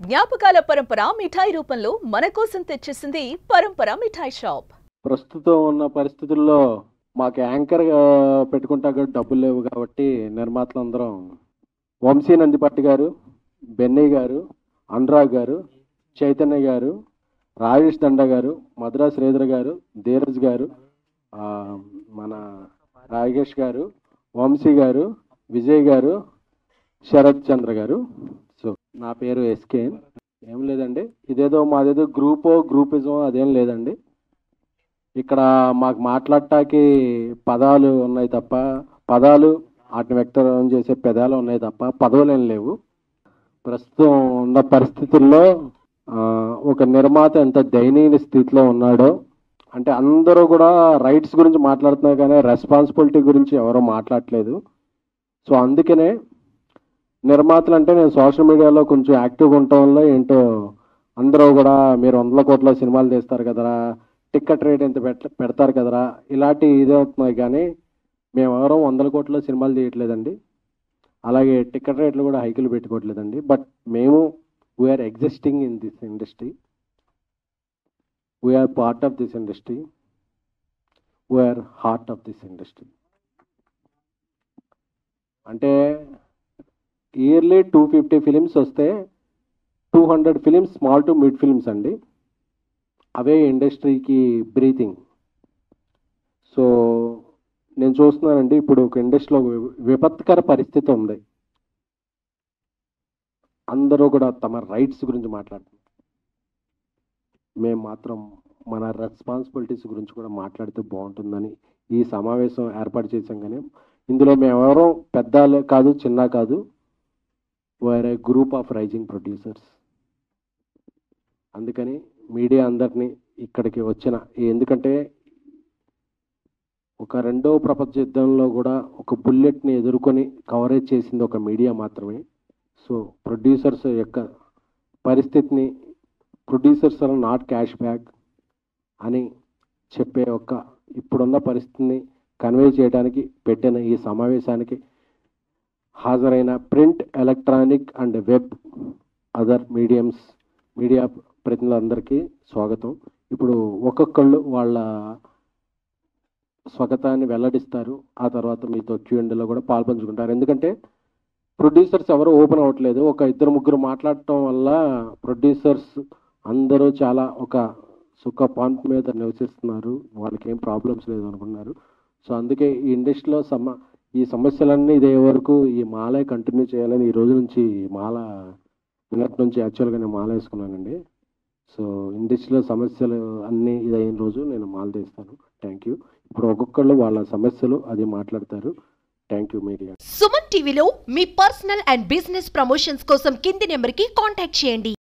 జ్ఞాపకాల పరంపర మిఠాయి రూపంలో మన కోసం తెచ్చేసింది పరంపర మిఠాయి షాప్. ప్రస్తుతం ఉన్న పరిస్థితుల్లో మాకు యాంకర్ పెట్టుకుంటా డబ్బులు లేవు కాబట్టి నిర్మాతలందరం వంశీ నందిపట్టి గారు, బెన్నీ గారు, అనురాగ్ గారు, చైతన్య గారు, రాజేష్ దండ గారు, మద్రా శ్రీధర్ గారు, ధీరజ్ గారు, మన రాజేష్ గారు, వంశీ గారు, విజయ్ గారు, శరత్ చంద్ర గారు. సో నా పేరు ఎస్కే. ఏం లేదండి, ఇదేదో మాదేదో గ్రూపిజం అదేం లేదండి. ఇక్కడ మాకు మాట్లాడటానికి పదాలు ఉన్నాయి తప్ప, పదాలు వాటిని వ్యక్తం చేసే పెదాలు ఉన్నాయి తప్ప పదవులు ఏం లేవు. ప్రస్తుతం ఉన్న పరిస్థితుల్లో ఒక నిర్మాత ఎంత దయనీయ స్థితిలో ఉన్నాడో, అంటే అందరూ కూడా రైట్స్ గురించి మాట్లాడుతున్నారు కానీ రెస్పాన్సిబిలిటీ గురించి ఎవరో మాట్లాడట్లేదు. సో అందుకనే నిర్మాతలు అంటే నేను సోషల్ మీడియాలో కొంచెం యాక్టివ్గా ఉండటం వల్ల ఏంటో అందరూ కూడా మీరు 100 కోట్ల సినిమాలు తీస్తారు కదరా, టికెట్ రేట్ ఎంత పెడతారు కదరా, ఇలాంటి ఇదే అవుతున్నాయి. కానీ మేము ఎవరో 100 కోట్ల సినిమాలు తీయట్లేదండి, అలాగే టికెట్ రేట్లు కూడా హైకులు పెట్టుకోవట్లేదండి. బట్ మేము we are existing in this industry, we are part of this industry, we are heart of this industry. అంటే ఇయర్లీ 250 ఫిలిమ్స్ వస్తే 200 films small to mid films అండి. అవే ఇండస్ట్రీకి బ్రీతింగ్. సో నేను చూస్తున్నానండి, ఇప్పుడు ఒక ఇండస్ట్రీలో విపత్కర పరిస్థితి ఉంది. అందరూ కూడా తమ రైట్స్ గురించి మాట్లాడుతున్నారు, మేము మాత్రం మన రెస్పాన్సిబిలిటీస్ గురించి కూడా మాట్లాడితే బాగుంటుందని ఈ సమావేశం ఏర్పాటు చేశాం. కానీ ఇందులో మేమెవరో పెద్ద కాదు చిన్న కాదు, వేరే గ్రూప్ ఆఫ్ రైజింగ్ ప్రొడ్యూసర్స్. అందుకని మీడియా అందరినీ ఇక్కడికి వచ్చిన, ఎందుకంటే ఒక రెండవ ప్రపంచ యుద్ధంలో కూడా ఒక బుల్లెట్ని ఎదుర్కొని కవరేజ్ చేసింది ఒక మీడియా మాత్రమే. సో ప్రొడ్యూసర్స్ యొక్క పరిస్థితిని, producers are not cash back అని చెప్పే ఒక ఇప్పుడున్న పరిస్థితిని కన్వే చేయడానికి పెట్టిన ఈ సమావేశానికి హాజరైన print, electronic and web other media ప్రతినిధులందరికీ స్వాగతం. ఇప్పుడు ఒక్కొక్కళ్ళు వాళ్ళ స్వాగతాన్ని వెల్లడిస్తారు, ఆ తర్వాత మీతో Q&Aలో కూడా పాల్పంచుకుంటారు. ఎందుకంటే ప్రొడ్యూసర్స్ ఎవరు ఓపెన్ అవ్వట్లేదు. ఒక 2-3 మాట్లాడటం వల్ల ప్రొడ్యూసర్స్ అందరూ చాలా ఒక సుఖ పాయింట్ మీద నివసిస్తున్నారు, వాళ్ళకి ఏం ప్రాబ్లమ్స్ లేదు అనుకున్నారు. సో అందుకే ఈ ఇండస్ట్రీలో ఈ సమస్యలన్నీ ఇదే వరకు ఈ మాలే కంటిన్యూ చేయాలని ఈ రోజు నుంచి మాల నిన్నటి నుంచి యాక్చువల్గా నేను మాల వేసుకున్నానండి. సో ఇండస్ట్రీలో సమస్యలు అన్నీ ఇదైన రోజు నేను మాల తీస్తాను. Thank you. ఇప్పుడు ఒక్కొక్కళ్ళు వాళ్ళ సమస్యలు అది మాట్లాడతారు. Thank you media. సుమన్ టీవీలో మీ పర్సనల్ అండ్ బిజినెస్ ప్రమోషన్స్ కోసం కింది నెంబర్కి కాంటాక్ట్ చేయండి.